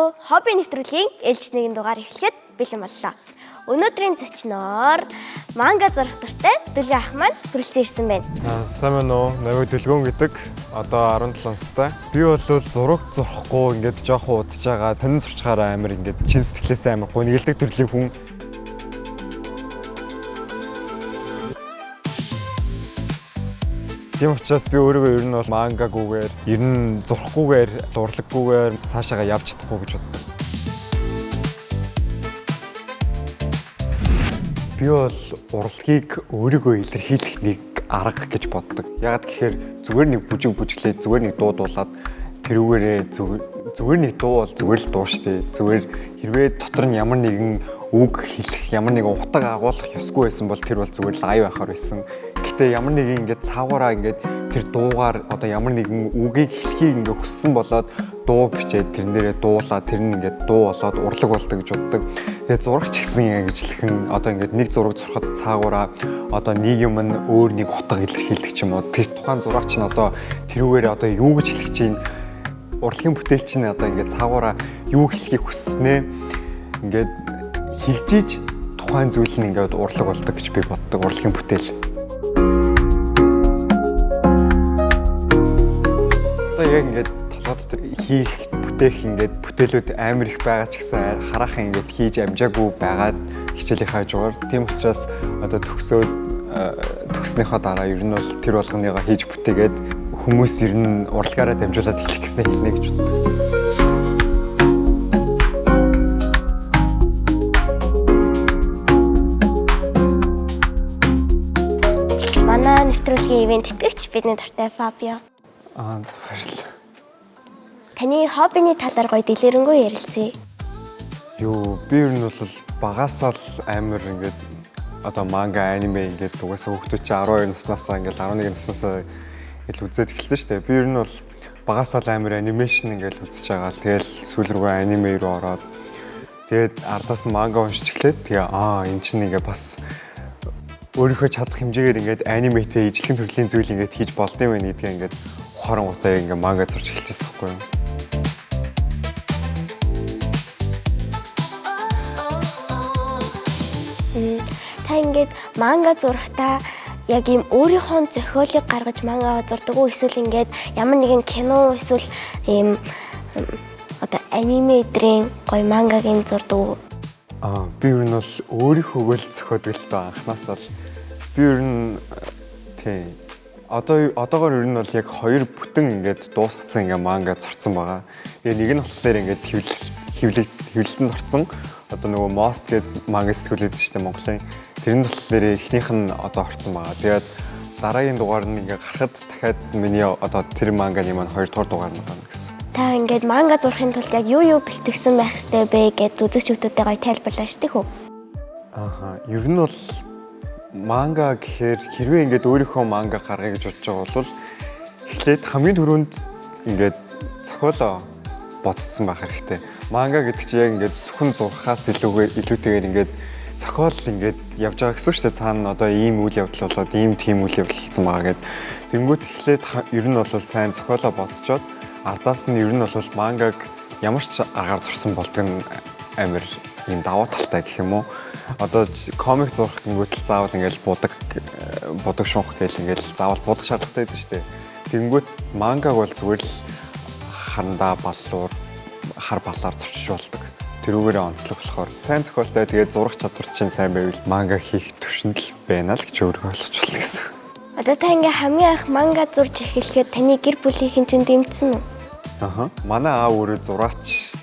Hello, хобби нэвтрүүлгийн ээлж нэгэн дугаар эхлэхэд бэлэн боллоо. Өнөөдрийн зочноор манга зурх дуртай Дүлгэн ах маань хүрэлцэн ирсэн байна. Сайн байна уу? Намайг Дүлгэн гэдэг. Одоо 17 настай. Би бол зураг зурхгүй ингээд жоохон удаж байгаа. Тань зурчгаараа амар ингээд чин сэтгэлээсээ амар гонигддаг төрлийн хүн. Тийм учраас би өөрийгөө ер нь бол мангагүйгээр, ер нь зурхгүйгээр, дурлаггүйгээр цаашаага явж чадахгүй гэж боддог. Би бол урлагийг өөрийгөө илэрхийлэх нэг арга гэж боддог. Яагаад гэхээр зүгээр нэг бүжиглээд, зүгээр нэг дуудуулаад тэрүүгээрээ зүгээр нэг дуу бол зүгээр л дуу штэ. Зүгээр хэрвээ дотор нь ямар нэгэн үг хэлэх, ямар нэгэн утга агуулгах ёсгүй байсан бол тэр бол зүгээр л ай байхаар байсан. Гэтэ ямар нэгэн ингээд цаагаараа ингээд тэр дуугаар одоо ямар нэгэн үгийг хэлхийг ингээд хүссэн болоод дуу бичээд тэрнээрээ дуулаад тэр нь ингээд дуу болоод урлаг болдог гэж боддог. Тэгээд зурагч гэсэн ингэжлэхэн одоо ингээд нэг зураг зурхад цаагаараа одоо нэг юм нь өөр нэг утга илэрхийлдэг ч юм уу. Тэр тухайн зурагч нь одоо тэрүүгээр одоо юу гэж хэлэх чинь урлагийн бүтээлч нь одоо ингээд цаагаараа юу хэлхийг хүсснээ ингээд хэлж иж тухайн зүйл нь ингээд урлаг болдог гэж би боддог. Урлагийн бүтээл. Одоо яг ингээд толгойд хийх бүтээх ингээд бүтээлүүд амар их байгаа ч гэсэн хараахан ингээд хийж амжаагүй байгаад хичээлийнхаа хажуугаар тийм учраас одоо төгснөхийн дараа ер нь бол тэр болгоныгоо хийж бүтээгээд хүмүүс ер нь урлагаараа дамжуулаад хэлэх гэснээр хэлнэ гэж боддог. Манай нэвтрүүлгийн ивент тэтгэгч бидний дуртай Фабио. Баярлалаа. Таны хоббины талаар гоё дэлгэрэнгүй ярилцъя. Би ер нь бол багасаа л амар ингээд одоо манга, аниме ингээд угаасаа хүүхдүүд чи 12 наснасаа ингээд 11 наснасаа ил үзээд эхэлсэн шүү дээ. Би ер нь бол багасаа л амар анимашн ингээд үзэж байгаа л тэгэл сүүл рүү аниме руу ороод тэгээд ардаас нь манга уншиж эхлээд тэгээ энэ чинь ингээд бас өөрийнхөө чадах хэмжээгээр ингээд аниметэй ижлэхэн төрлийн зүйл ингээд хийж болдсон байх гэдгээ ингээд ухаан утаа ингээд манга зурж эхэлчихсэн байхгүй юу? Та ингээд манга зурхтаа яг ийм өөрийнхөө зохиолыг гаргаж манга зурдаг уу эсвэл ингээд ямар нэгэн кино эсвэл ийм одоо аниме эдрийн гоё мангагийн зурдаг уу? Би ер нь бол өөрийнхөөгөө л зохиодог л доо анхнаасаа л би ер нь тий одоогоор ер нь бол яг 2 бүтэн ингээд дуусгацсан ингээд манга зурцсан байгаа. Тэгээ нэг нь болохоор ингээд хэвлэлтэнд орсон. Одоо нөгөө Most гэдэг манга сэтгүүлээд шүү дээ Монголын. Тэрэн болохоор эхнийх нь одоо орсон байгаа. Тэгээд дараагийн дугаар нь ингээд гарахад дахиад миний одоо тэр манганы маань 2 дугаар дугаар нь байна гэсэн. Та ингээд манга зурхын тулд яг юу бэлтгэсэн байх ёстой бэ гэд үзэгчүүдэд гоё тайлбарлаа шүү дээ хөө. Ер нь бол манга гэхээр хэрвээ ингээд өөрийнхөө манга гаргая гэж бодож байгаа бол эхлээд хамгийн түрүүнд ингээд зохиолоо бодсон байх хэрэгтэй. Манга гэдэг чинь яг ингээд зөвхөн зурхаас илүүтэйгээр ингээд зохиол ингээд явж байгаа гэсэн үг шүү дээ. Цаана одоо ийм үйл явдал болоод ийм тийм үйл явдал болсон байгаа гэд. Тэнгүүт эхлээд ер нь бол сайн зохиолоо бодцоод ардаас нь ер нь бол мангаг ямар ч аргаар зурсан болдог нь амар ийм давуу талтай гэх юм уу. Одоо комик зурх гингүүтэл заавал ингээл будаг шунх гээл ингээл заавал будах шаардлагатай байдаг шүү дээ. Тэнгүүт мангаг бол зүгээр л харандаа баллуур хар балаар зурчих болдог. Тэрүүгээрээ онцлог болохоор сайн зохиолтой тэгээд зурах чадвар чинь сайн байвал манга хийх төвшөнд л байна л гэж өөрийгөө ойлгож байна гэсэн. Одоо та ингээ хамгийн анх манга зурж эхлэхэд таны гэр бүлийнхэн чинь дэмжсэн үү? Манай аав өөрөө зураач.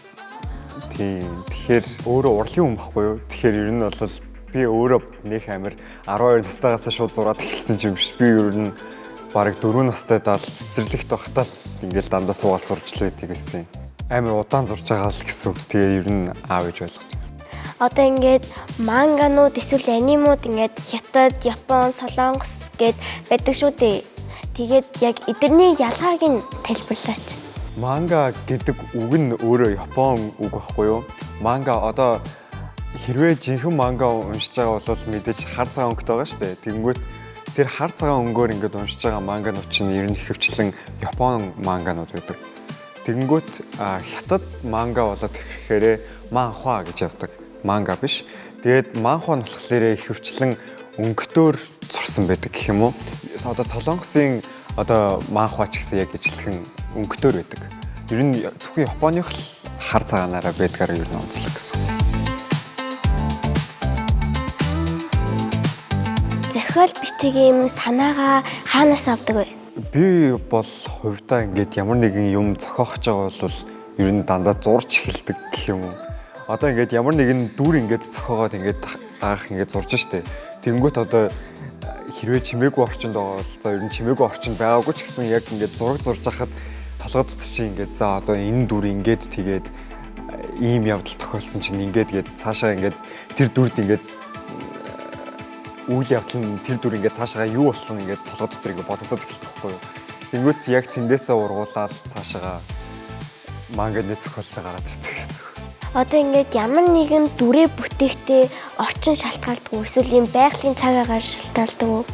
Тэгэхээр өөрөө урлагийн хүн байхгүй юу? Тэгэхээр ер нь бол би өөрөө нөх амир 12 настайгаас шууд зураад эхэлсэн юм биш. Би ер нь бараг 4 настайдаа л цэцэрлэгт байхдаа ингээл дандаа суугаад зурж л байдаг гэсэн. Амар удаан зурж байгаа л гэсэн үг. Тэгээ ер нь аав гэж ойлгож байна. Одоо ингээд манганууд эсвэл анимууд ингээд Хятад, Япон, Солонгос гэд байдаг шүү дээ. Тэгээд яг эдгэрний ялгааг нь тайлбарлаач. Манга гэдэг үг нь өөрөө Япон үг байхгүй юу? Манга одоо хэрвээ жинхэнэ манга уншиж байгаа бол мэдээж хар цагаан өнгөтэй байгаа шүү дээ. Тэнгүүт тэр хар цагаан өнгөөр ингээд уншиж байгаа манганууд чинь ер нь ихэвчлэн Япон манганууд байдаг. Тэгэнгүүт хятад манга болоод ирэхээр манхва гэж явдаг. Манга биш. Тэгээд манхва нь болохоор ихэвчлэн өнгөтөөр зурсан байдаг гэх юм уу? Одоо Солонгосын манхва ч гэсэн яг ижилхэн өнгөтөөр байдаг. Ер нь зөвхөн Японых л хар цагаанаараа байдгаар ер нь онцлог гэсэн. Зохиол бичиг юм санаагаа хаанаас авдаг вэ? Би бол хувьдаа ингээд ямар нэгэн юм зохиох гэж байгаа бол ер нь дандаа зурж эхэлдэг гэх юм уу. Одоо ингээд ямар нэгэн дүр ингээд зохиогоод ингээд аах ингээд зурж штэ. Тэнгүүт одоо хэрвээ чимээгүй орчинд байгаа бол за ер нь чимээгүй орчинд байгаагүй ч гэсэн яг ингээд зураг зурж хахад толгойд чи ингээд за одоо энэ дүр ингээд тэгээд ийм явдал тохиолдсон чинь ингээд цаашаа ингээд тэр дүрд ингээд үйл явдал нь тэр дүр ингээд цаашаа юу болсон ингээд толгой дотор ингээд бодогдоод эхэлдэг байхгүй юу. Тэнгүүт яг тэндээсээ ургуулаад цаашаа манганы зохиолтой гараад ирдэг гэсэн. Одоо ингээд ямар нэгэн дүрээ бүтээхдээ орчин шалтгаалдаг эсвэл юм байгалийн цаг агаар шалтгаалдаг уу?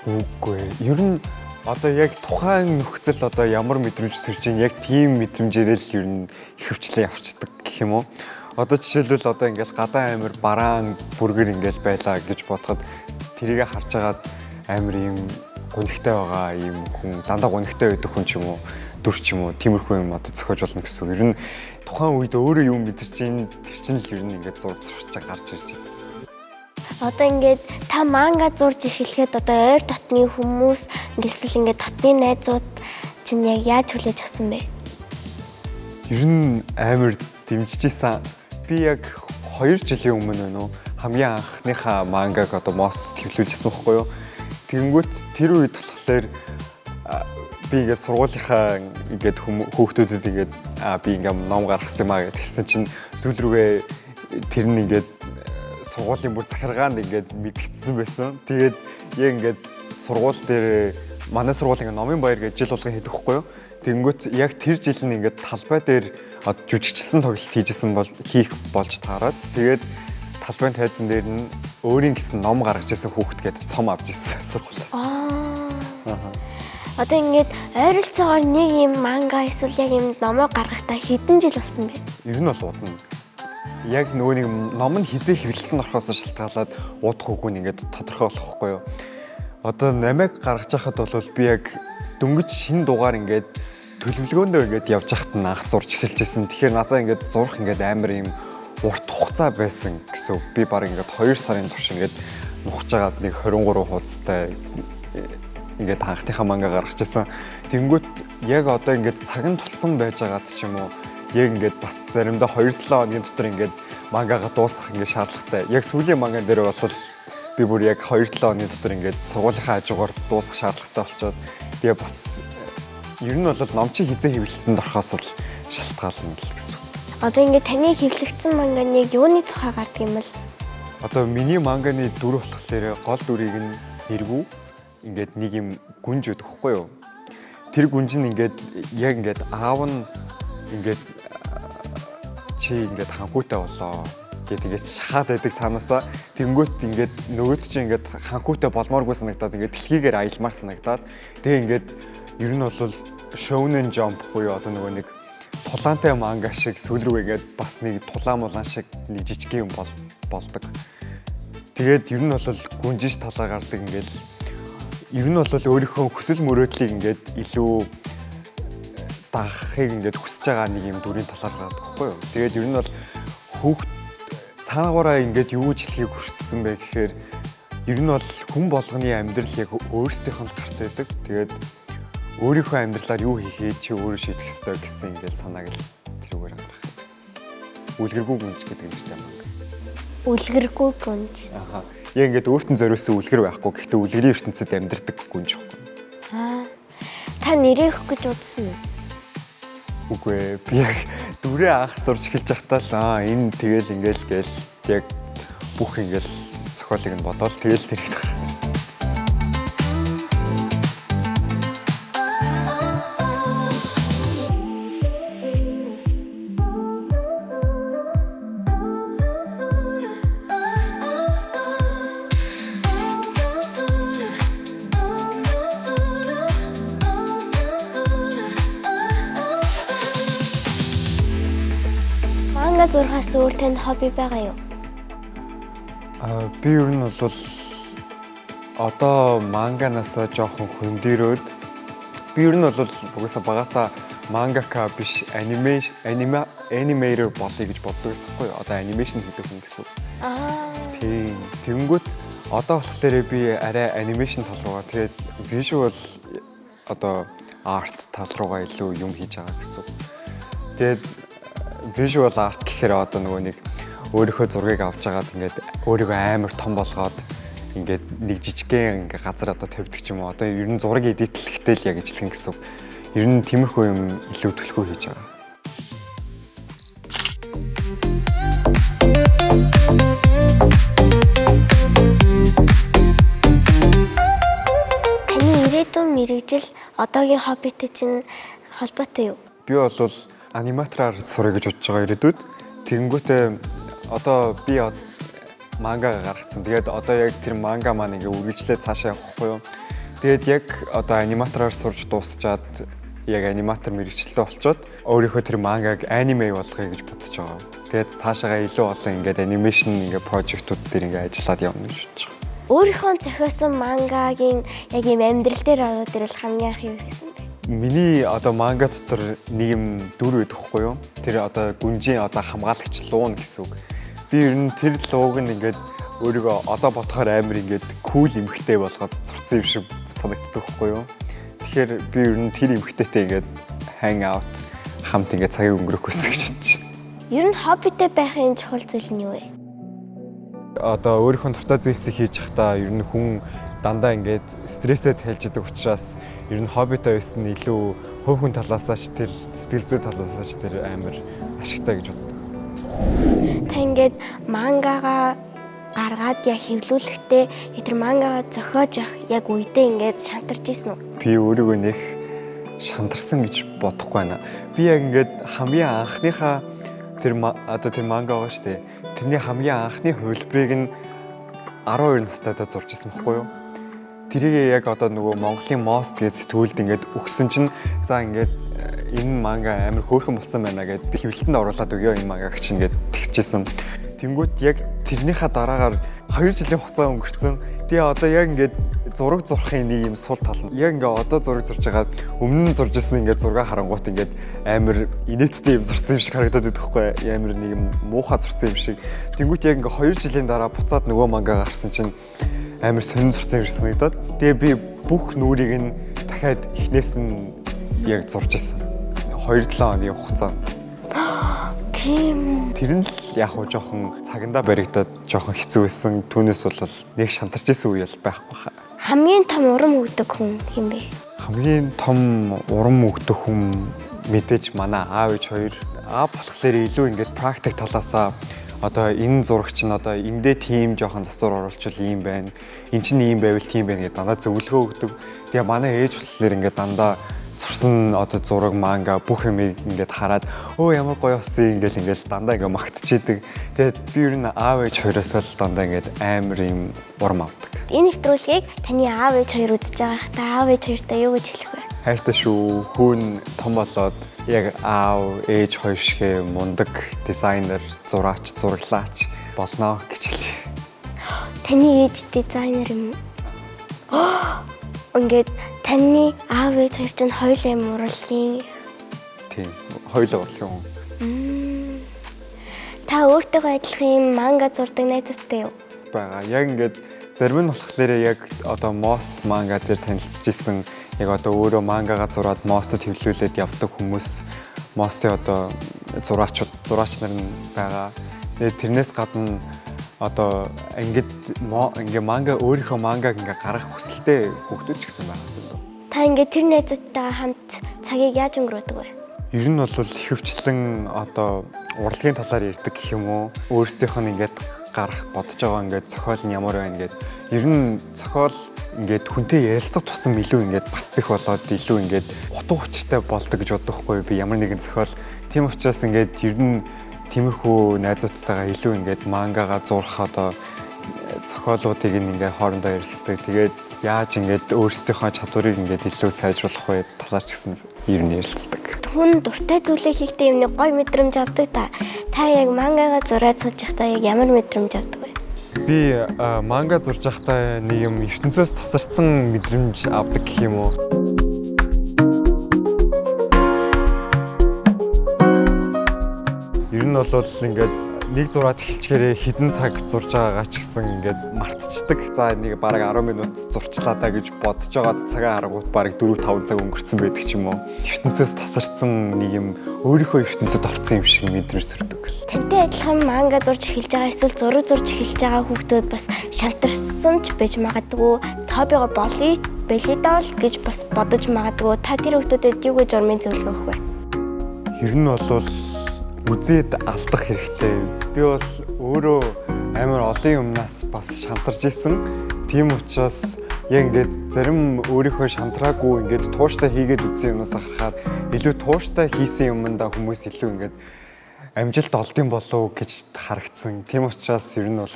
Үгүй. Ер нь одоо яг тухайн нөхцөл одоо ямар мэдрэмж төрж ийн яг тийм мэдрэмжээрээ л ер нь ихэвчлэн явцдаг гэх юм уу. Одоо жишээлбэл одоо ингээл гадаа амир бараан бүргэр ингээл байлаа гэж бодоход тэрийг харж агаад амир юм гонхтой байгаа юм хүн дандаа гонхтой байдаг хүн ч юм уу дүр ч юм уу тиймэрхүү юм одоо зохиож болно гэсэн. Ер нь тухайн үед өөрөө юм мэдэрч ийн тэр чинь л ер нь ингээд зурж сурчаа гарч ирж байна. Одоо ингээд та манга зурж эхлэхэд одоо ойр дотны хүмүүс эсвэл ингээд дотны найзууд чинь яг яаж хүлээж авсан бэ? Ер нь амар дэмжижсэн. Би яг 2 жилийн өмнө нөө хамгийн анхныхаа мангаг одоо мост хэвлүүлжсэн байхгүй юу. Тэгэнгүүт тэр үед болохоор би ингээд сургуулийнхаа ингээд хүүхдүүдэд ингээд би ингээд ном гаргасан юм аа гэсэн чинь сүүл рүүгээ тэр нь ингээд сургуулийн бүр захиргаанд ингээд мэдгдсэн байсан. Тэгээд яг ингээд сургууль дээр манай сургууль ингээд номын баяр гэж жил болгон хийдэг байхгүй юу. Тэгэнгүүт яг тэр жил нь ингээд талбай дээр жүжигчсэн тоглолт хийх болж таарад. Тэгээд талбайн тайзан дээр нь өөрийн гэсэн ном гаргаж ирсэн хүүхэд гээд цом авч ирсэн сургуулиас. Одоо ингээд ойролцоогоор нэг юм манга эсвэл яг юм номоо гаргахдаа хэдэн жил болсон бэ? Ер нь бол удна. Яг нөгөө нэг ном нь хизээ хэвлэлтэнд орохоос шалтгаалаад уудах үгүй нь ингээд тодорхой болохгүй юу. Одоо намайг гаргаж байхад бол би яг дөнгөж шинэ дугаар ингээд төлөвлөгөөндөө ингээд явж байхад нь анх зурж эхэлжсэн. Тэгэхээр надад ингээд зурх ингээд амар юм урт хугацаа байсан гэсэн. Би баг ингээд 2 сарын турш ингээд нухаж агаад нэг 23 хуудастай ингээд анхныхаа манга гаргаж ирсэн. Тэнгүүт яг одоо ингээд цаг нь тулцсан байж байгаад ч юм уу яг ингээд бас заримдаа 2-7 хоногийн дотор ингээд мангагаа дуусгах ингээд шаардлагатай. Яг сүүлийн манган дээр бол би бүр яг 2-7 хоногийн дотор ингээд сургуулийнхаа хажуугаар дуусгах шаардлагатай болчоод тэгээ бас ер нь бол ном чи хизээ хэвлэлтэнд орохоос л шалтгаална л гэсэн. Одоо ингээд таны хэвлэгдсэн манганы юуны тухай гардаг юм бол? Одоо миний манганы дүр болохоор гол дүрийг нь нэргүү ингээд нэг юм гүнж өгдөг хгүй юу. Тэр гүнж нь ингээд яг ингээд аав нь ингээд чи ингээд ханхуутай болоо гэдэг ингээд шахаад байдаг цаанаасаа тэнгүүт ингээд нөгөөд чи ингээд ханхуутай болмооргүй санагдаад ингээд дэлхийгээр аялмаар санагдаад тэгээ ингээд ер нь бол Shonen Jump буюу одоо нөгөө нэг тулаантай манга шиг сүүл рүү ингээд бас нэг тулаан мулаан шиг нэг жижиг юм болдог. Тэгээд ер нь бол гүнжиж талаар гардаг ингээд ер нь бол өөрийнхөө хүсэл мөрөөдлийг ингээд илүү дагахыг ингээд хүсэж байгаа нэг юм дүрийн талаар гардаг байхгүй юу. Тэгээд ер нь бол хүүхд цаагаараа ингээд юу ч хэлхийг хүссэн бэ гэхээр ер нь бол хүн болгоны амьдрал яг өөрсдийнх нь гарт байдаг. Тэгээд өөрийнхөө амьдралаар юу хийхээ чи өөрөө шийдэх ёстой гэсэн ингээд санааг л тэрүүгээр гаргах гэсэн. Үлгэргүй гүнж гэдэг юм шиг байна. Үлгэргүй гүнж. Аха. Яг ингээд өөртөө зориулсан үлгэр байхгүй. Гэхдээ үлгэрийн ертөнцид амьдардаг гүнж байхгүй. Та нэрээ өгөх гэж удсан уу? Үгүй би яг дүрээ анх зурж эхэлж байхдаа л энэ тэгэл ингээл гээл яг бүх ингээл зохиолыг нь бодоол тэгэл тэр ихт гараад ирсэн. манга зурхаас өөр танд хобби байгаа юу? Би ер нь бол одоо манганаас жоохон хөндөрөөд би ер нь бол угаасаа багасаа мангака биш аниматор болъё гэж боддог байсан хгүй юу? Одоо анимашн хийдэг хүн гэсэн. Тийм. Тэнгүүт одоо болохоор би арай анимашн тал руугаа тэгээд visual одоо арт тал руугаа илүү юм хийж байгаа гэсэн. Тэгээд visual art гэхээр одоо нөгөө нэг өөрийнхөө зургийг авч агаад ингээд өөрийгөө амар том болгоод ингээд нэг жижигхэн ингээ газар одоо тавьдаг ч юм уу. Одоо ер нь зураг эдитлэхтэй л яг ижилхэн гэсэн. Ер нь тиймэрхүү юм илүү төлхөө хийж байгаа. Таны ирээдүйн мэргэжил одоогийн хоббитэй чинь холбоотой юу? Би бол аниматораар сурах гэж бодож байгаа ирээдүйд. Тэгэнгүүтээ одоо би манга гаргацсан. Тэгээд одоо яг тэр манга маань ингээ үргэлжлээд цаашаа явахгүй юу. Тэгээд яг одоо аниматораар сурч дуусчаад яг аниматор мэргэжилтэй болчоод өөрийнхөө тэр мангаг аниме болгоё гэж бодож байгаа. Тэгээд цаашаагаа илүү олон ингээд анимашн ингээ прожектууд дээр ингээ ажиллаад явна гэж бодож байгаа. Өөрийнхөө зохиосон мангагийн яг юм амьдрал дээр ороод ирэл хамгийн их юу гэсэн бэ? Миний одоо манга дотор нэг юм дүр байдаг хгүй юу? Тэр одоо гүнжийн одоо хамгаалагч луун гэсэн үг. Би ер нь тэр лууг нь ингээд өөрийгөө одоо бодохоор амар ингээд кул эмхтэй болгоод зурцсан юм шиг санагддаг хгүй юу? Тэгэхээр би ер нь тэр эмхтэйтэй ингээд hang out хамт ингээд цагийг өнгөрөх байсан гэж бодож байна. Ер нь хоббитэй байхын чухал зүйл нь юу вэ? Одоо өөрийнхөө дуртай зүйлсийг хийж явахдаа ер нь хүн дандаа ингээд стрессээ тайлж идэг учраас ер нь хоббитой байсан нь илүү хувь хүн талаасаа ч тэр сэтгэл зүй талаасаа ч тэр амар ашигтай гэж боддог. Та ингээд мангагаа гаргаад яг хэвлүүлэхдээ тэр мангагаа зохиож явах яг үедээ ингээд шантарч ийсэн үү? Би өөрийгөө нэх шантарсан гэж бодохгүй байна. Би яг ингээд хамгийн анхныхаа тэр манга байгаа шүү дээ. Тэрний хамгийн анхны хувилбарыг нь 12 настайдаа зурж ирсэн байхгүй юу? Тэрийг яг одоо нөгөө Монголын Most гэж сэтгүүлд ингээд өгсөн чинь за ингээд энэ манга амар хөөрхөн болсон байна гэд би хэвлэлтэнд оруулаад өгөө энэ мангаг чинь ингээд тэгчихсэн. Тэнгүүт яг тэрнийхээ дараагаар 2 жилийн хугацаа өнгөрцөн. Тэгээ одоо яг ингээд зураг зурхын нэг юм сул тал нь. Яг ингээд одоо зураг зурж байгаа өмнө нь зурж ирсэн ингээд зураг харангуут ингээд амар инээдтэй юм зурсан юм шиг харагдаад байдаг хгүй амар нэг юм муухай зурсан юм шиг. Тэнгүүт яг ингээд 2 жилийн дараа буцаад нөгөө манга гарсан чинь амар сонин зурсан юм шиг санагдаад. Тэгээ би бүх нүрийг нь дахиад эхнээс нь яг зурж ирсэн. 2-7 хоногийн хугацаанд. Тийм. Тэр нь л яг хуу жоохон цагандаа баригдаад жоохон хэцүү байсан. Түүнээс бол нэг шантарч исэн үе л байхгүй хаа. Хамгийн том урам өгдөг хүн юм бэ? Хамгийн том урам өгдөг хүн мэдээж манай аав ээж хоёр. Аав болохоор илүү ингээд практик талаасаа одоо энэ зурагч нь одоо эндээ тийм жоохон засвар оруулчвал ийм байна. Энд чинь ийм байвал тийм байна гэдэг дандаа зөвлөгөө өгдөг. Тэгээ манай ээж болохоор ингээд дандаа зурсан одоо зураг манга бүх юм ингээд хараад өө ямар гоё болсон ингээд дандаа ингээд магтчихийдэг. Тэгээд би ер нь аав ээж хоёроос л дандаа ингээд амар юм урам авдаг. Энэ нэвтрүүлгийг таны аав ээж хоёр үзэж байгаа хта аав ээж хоёртаа юу гэж хэлэх вэ? Хайртай шүү. Хүн том болоод яг аав ээж хоёр шиг мундаг дизайнер, зураач, зураглаач болно гэж хэлье. Таны ээж дизайнер юм. Ингээд таны аав ээж хоёр чинь хоёулаа юм урлагийн. Тийм, хоёулаа урлах юм. Та өөртөө адилхан манга зурдаг найзтай юу? Бага. Яг ингээд зарим нь болохоор яг одоо Most манга дээр танилцчихсан. Яг одоо өөрөө мангагаа зураад Most-д хэвлүүлээд явдаг хүмүүс, Most-ийн одоо зураач нар нь байгаа. Тэгээд тэрнээс гадна одоо ингээд манга өөрийнхөө мангаг ингээ гаргах хүсэлтэй хүүхдүүд ч гэсэн байгаа зүйл. Та ингээд тэр найзтайгаа хамт цагийг яаж өнгөрөөдөг вэ? Ер нь бол ихэвчлэн одоо урлагийн талаар ярьдаг гэх юм уу? Өөрсдийнх нь ингээд гарах бодож байгаа ингээд зохиол нь ямар байна гэд. Ер нь зохиол ингээд хүнтэй ярилцах тусам илүү ингээд бат бэх болоод илүү ингээд утга учиртай болдог гэж бодохгүй би ямар нэгэн зохиол. Тийм учраас ингээд ер нь тиймэрхүү найзуудтайгаа илүү ингээд мангагаа зурх одоо зохиолуудыг ингээд хоорондоо ярилцдаг. Тэгээд яаж ингээд өөрсдийнхөө чадварыг ингээд илүү сайжруулах вэ талаар ч гэсэн ер нь ярилцдаг. Хүн дуртай зүйлээ хийхдээ юмны гой мэдрэмж авдаг та. Та яг мангагаа зураад сууж байхдаа яг ямар мэдрэмж авдаг вэ? Би манга зурж байхдаа нэг юм ертөнцөөс тасарсан мэдрэмж авдаг гэх юм уу? Ер нь бол ингээд нэг зураад эхэлчихээрээ хідэн цаг зурж байгаагаа ч гэсэн ингээд мартчихдаг. За нэг бараг 10 минут зурчлаа даа гэж бодож байгаа цагаа харангуут бараг 4-5 цаг өнгөрцөн байдаг ч юм уу. ертөнцөөс тасарсан нэг юм өөрийнхөө ертөнцөд орсон юм шиг мэдрэмж төрдөг. Тантай адилхан манга зурж эхэлж байгаа эсвэл зураг зурж эхэлж байгаа хүүхдүүд бас шантарсан ч байж магадгүй, хоббигоо болъё бэлидол гэж бас бодож магадгүй. Та тэр хүүхдүүдэд юу гэж урмын зөвлөгөө өгөх вэ? Ер нь бол үзээд алдах хэрэгтэй. Би бол өөрөө амар олон юмнаас бас шантарч исэн. Тийм учраас яг ингээд зарим өөрийнхөө шантраагүй ингээд тууштай хийгээд үзсэн юмнаас харахаар илүү тууштай хийсэн юмдаа хүмүүс илүү ингээд амжилт олдсон болов гэж харагдсан. Тийм учраас ер нь бол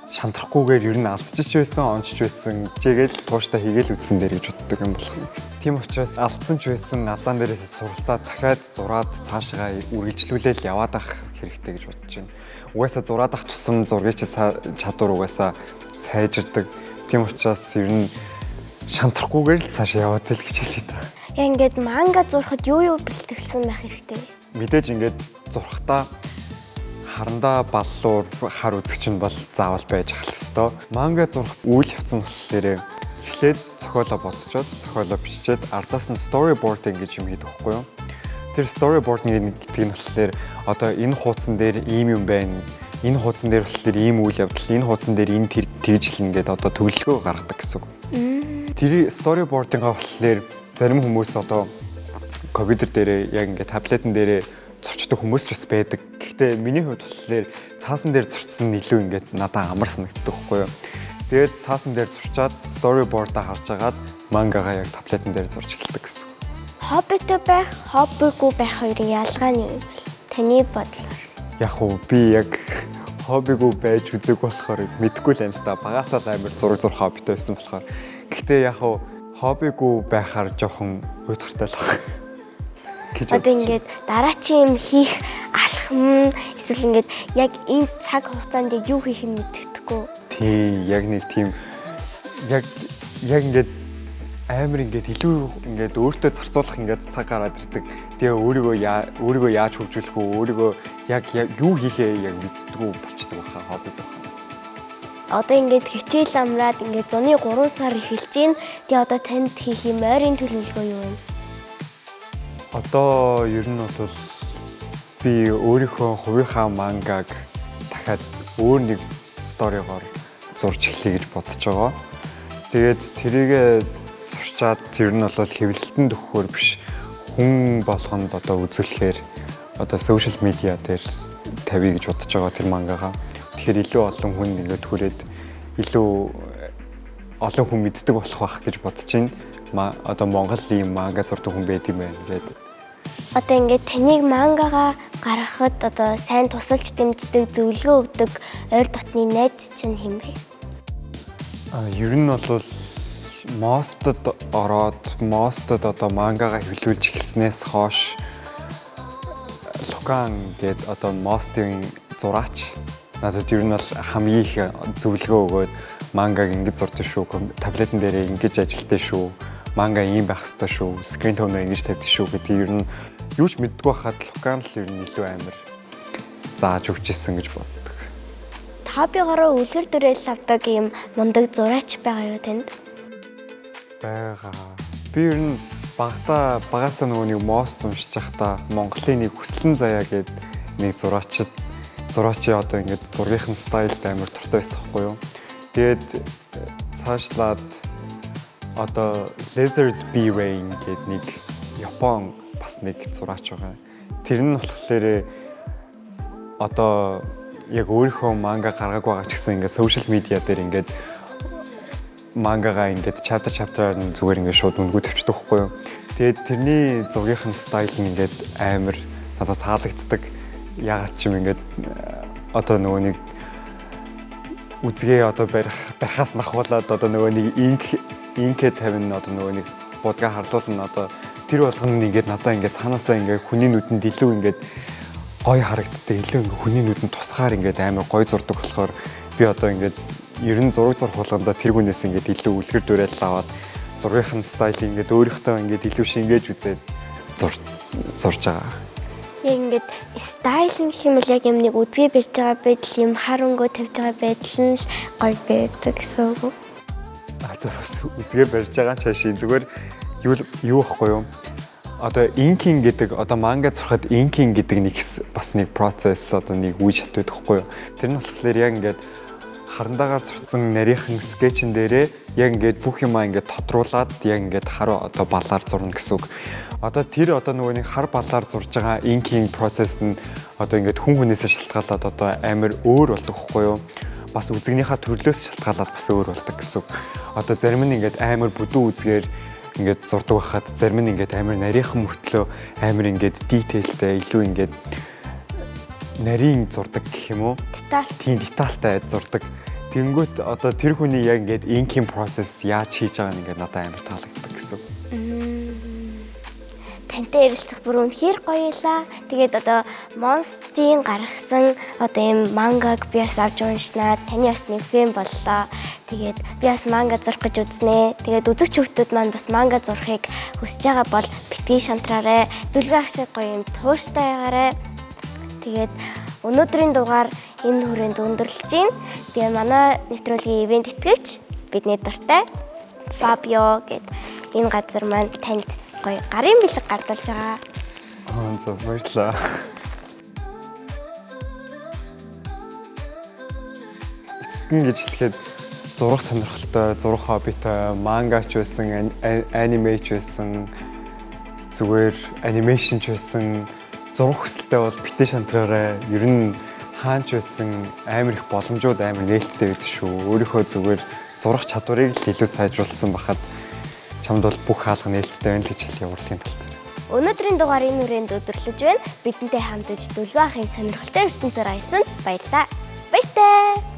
шантрахгүйгээр ер нь алдчих байсан, онцч байсан. Жигээл тууштай хийгээл үзсэн дээр гэж боддог юм болох юм. Тийм учраас алдсан ч байсан алдаан дээрээс суралцаад дахиад зураад цаашаа үргэлжлүүлээл яваад ах хэрэгтэй гэж бодож байна. Угаасаа зураад ах тусам зургийн чадвар угаасаа сайжирдаг. Тийм учраас ер нь шантрахгүйгээр л цаашаа яваад л гэж хэлээ та. Яг ингээд манга зурхад юу бэлтгэлсэн байх хэрэгтэй вэ? Мэдээж ингээд зурхтаа харандаа баллуур хар үзэгч нь бол заавал байж ах хэвээр. Манга зурх үйл явц нь болохоор эхлээд зохиолоо бодцоод, зохиолоо бичээд ардаас нь storyboarding гэж юм хийдэг байхгүй юу? Тэр storyboarding гэдэг нь болохоор одоо энэ хуудсан дээр ийм юм байна. Энэ хуудсан дээр болохоор ийм үйл явдал, энэ хуудсан дээр энэ тэгж хэлнэ гэдэг одоо төвлөгөө гаргадаг гэсэн үг. Тэр storyboarding-аа болохоор зарим хүмүүс одоо компьютер дээрээ яг ингээд таблетэн дээрээ зурчдаг хүмүүс ч бас байдаг. Гэхдээ миний хувьд болохоор цаасан дээр зурцсан нь илүү ингээд надад амар санагддаг байхгүй юу? Тэгээд цаасан дээр зурчаад storyboard-а харж агаад мангагаа яг таблетэн дээр зурж эхэлдэг гэсэн. Хоббитой байх, хоббигүй байх хоёрын ялгаа нь юу вэ? Таны бодлоор. Яг уу би яг хоббигүй байж үзэг болохоор мэдэхгүй л юм л та. Багасаа л амар зураг зурх хоббитой байсан болохоор. Гэхдээ яг уу хоббигүй байхаар жоохон уйдгартай л баг. Одоо ингээд дараачийн юм хийх алхам эсвэл ингээд яг энэ цаг хугацаанд юу хийх нь мэддэхгүй. Тий, яг нэг тийм яг ингээд амар ингээд илүү ингээд өөртөө зарцуулах ингээд цаг гараад ирдэг. Тэгээ өөрийгөө яаж хөгжүүлэх вэ? Өөрийгөө яг юу хийхээ яг мэддэггүй болчдөг баха хобби баха. Одоо ингээд хичээл амраад ингээд зуны 3 сар эхэлж байна. Тэгээ одоо танд хийх юм ойрын төлөвлөгөө юу вэ? Одоо ер нь бол би өөрийнхөө хувийнхаа мангаг дахиад өөр нэг сторигоор зурж эхлэе гэж бодож байгаа. Тэгээд тэрийгэ зурчаад ер нь бол хэвлэлтэнд өгөхөөр биш хүн болгонд одоо үзүүлэхээр одоо сошиал медиа дээр тавья гэж бодож байгаа тэр мангагаа. Тэгэхээр илүү олон хүн ингээд хүрээд илүү олон хүн мэддэг болох байх гэж бодож байна. Одоо Монголын манга зурдаг хүн байд юм байна гэдэг. Одоо ингээд таныг мангагаа гаргахад одоо сайн тусалж дэмждэг, зөвлөгөө өгдөг ойр дотны найз чинь хэн бэ? Ер нь бол Мостод ороод Мостод одоо мангагаа хэвлүүлж эхэлснээс хойш Лукан гэдэг одоо Мостын зураач надад ер нь бол хамгийн их зөвлөгөө өгөөд мангаг ингэж зурдаг шүү, таблетэн дээр ингэж ажилтдаг шүү, манга ийм байх хэрэгтэй шүү, скрин тоноо ингэж тавьдаг шүү гэдэг ер нь юу ч мэддэггүй байхад Лукан л ер нь илүү амар зааж өгчээсэн гэж боддог. Хоббигоороо үлгэр дүрээл авдаг юм мундаг зураач байгаа юу танд? Бага. Би ер нь багасаа нөгөө нэг мост уншиж байхдаа Монголын нэг хүслэн заяа гэдэг нэг зураачийн одоо ингээд зургийнхэн стайлд амар дуртай байсан хгүй юу. Тэгээд цаашлаад одоо Lizard Bee Rain гэдэг нэг Япон бас нэг зураач байгаа. Тэр нь болохоор одоо яг өөрийнхөө манга гаргаг байгаа ч гэсэн ингээд сошиал медиа дээр ингээд мангагаа ингээд chapter нь зүгээр ингээд шууд үнгүү тавьчихдаг байхгүй юу. Тэгээд тэрний зургийнхэн стайл нь ингээд амар надад таалагддаг. Ягаад ч юм ингээд одоо нөгөө нэг үзгээ одоо барихаас нахуулаад одоо нөгөө нэг инкэ тавина одоо нөгөө нэг будгаа харлуулна одоо тэр болгоно ингээд надаа ингээд цаанаасаа ингээд хүний нүдэнд илүү ингээд гоё харагддаг илүү ингээд хүний нүдэнд тусгаар ингээд амар гоё зурдаг болохоор би одоо ингээд ер нь зураг зурх болгондоо тэр хүнээс ингээд илүү үлгэр дуурайл аваад зургийнхын стайл ингээд өөрийнхөө ингээд илүү шингээж үзээд зурж байгаа. Яг ингээд стайл нь гэх юм бол яг юм нэг үзгээ барьж байгаа байдал юм хар өнгөө тавьж байгаа байдал нь л гоё байдаг гэсэн үг. Үзгээ барьж байгаа чашийн зүгээр юу ихгүй юу? Одоо инкинг гэдэг одоо манга зурхад инкинг гэдэг нэг бас нэг процесс одоо нэг үе шат байдаг ихгүй юу? Тэр нь болохоор яг ингээд харандагаар зурцсан нарийнхан скетчэн дээрээ яг ингээд бүх юмаа ингээд тодруулаад яг ингээд хар одоо балаар зурна гэсэн үг. Одоо тэр одоо нөгөө нэг хар балаар зурж байгаа инкинг процесс нь одоо ингээд хүн хүнээсээ шалтгаалаад одоо амар өөр болдог ихгүй юу? Бас үзэгнийхээ төрлөөс шалтгаалаад бас өөр болдог гэсэн үг. Одоо зарим нь ингээд амар бүдүүн үзгээр ингээд зурдаг байхад зарим нь ингээд амар нарийнхан мөртлөө амар ингээд дитэйлтэй илүү ингээд нарийн зурдаг гэх юм уу? Тийм детальтай зурдаг. Тэнгүүт одоо тэр хүний яг ингээд инкинг процесс яаж хийж байгааг ингээд надад амар таалагддаг гэсэн. Тантай ярилцах бүр үнэхээр гоё лаа. Тэгээд одоо Monster-ийн гаргасан одоо ийм мангаг би бас авч уншнаа. Таны бас нэг фэн боллоо. Тэгээд би бас манга зурх гэж үзнэ. Тэгээд үзэгч хүмүүс маань бас манга зурхыг хүсэж байгаа бол битгий шантраарай. Дүлгэн ах шиг гоё юм тууштай байгаарай. Тэгээд өнөөдрийн дугаар энэ хүрээнд өндөрлөж байна. Тэгээд манай нэвтрүүлгийн ивент итгэгч бидний дуртай Фабио гэд энэ газар маань танд гоё гарын бэлэг гардуулж байгаа. За баярлалаа. Эцэгэн гэж хэлэхэд зурах сонирхолтой, зурах хоббитой, мангач байсан, анимеч байсан, зүгээр анимашнч байсан, зурах хүсэлтэй бол битээ шантраарай. Ер нь хаач байсан амар их боломжууд амар нээлттэй байдаг шүү. Өөрийнхөө зүгээр зурах чадварыг л илүү сайжруулсан бахад чамд бол бүх хаалга нээлттэй байна л гэж хэлээ урлагийн талд. Өнөөдрийн дугаар энэ хүрээнд өндөрлөж байна. Бидэнтэй хамт иж Дүлгэн ахын сонирхолтой ертөнцөөр аясан баярлалаа. Баяртай.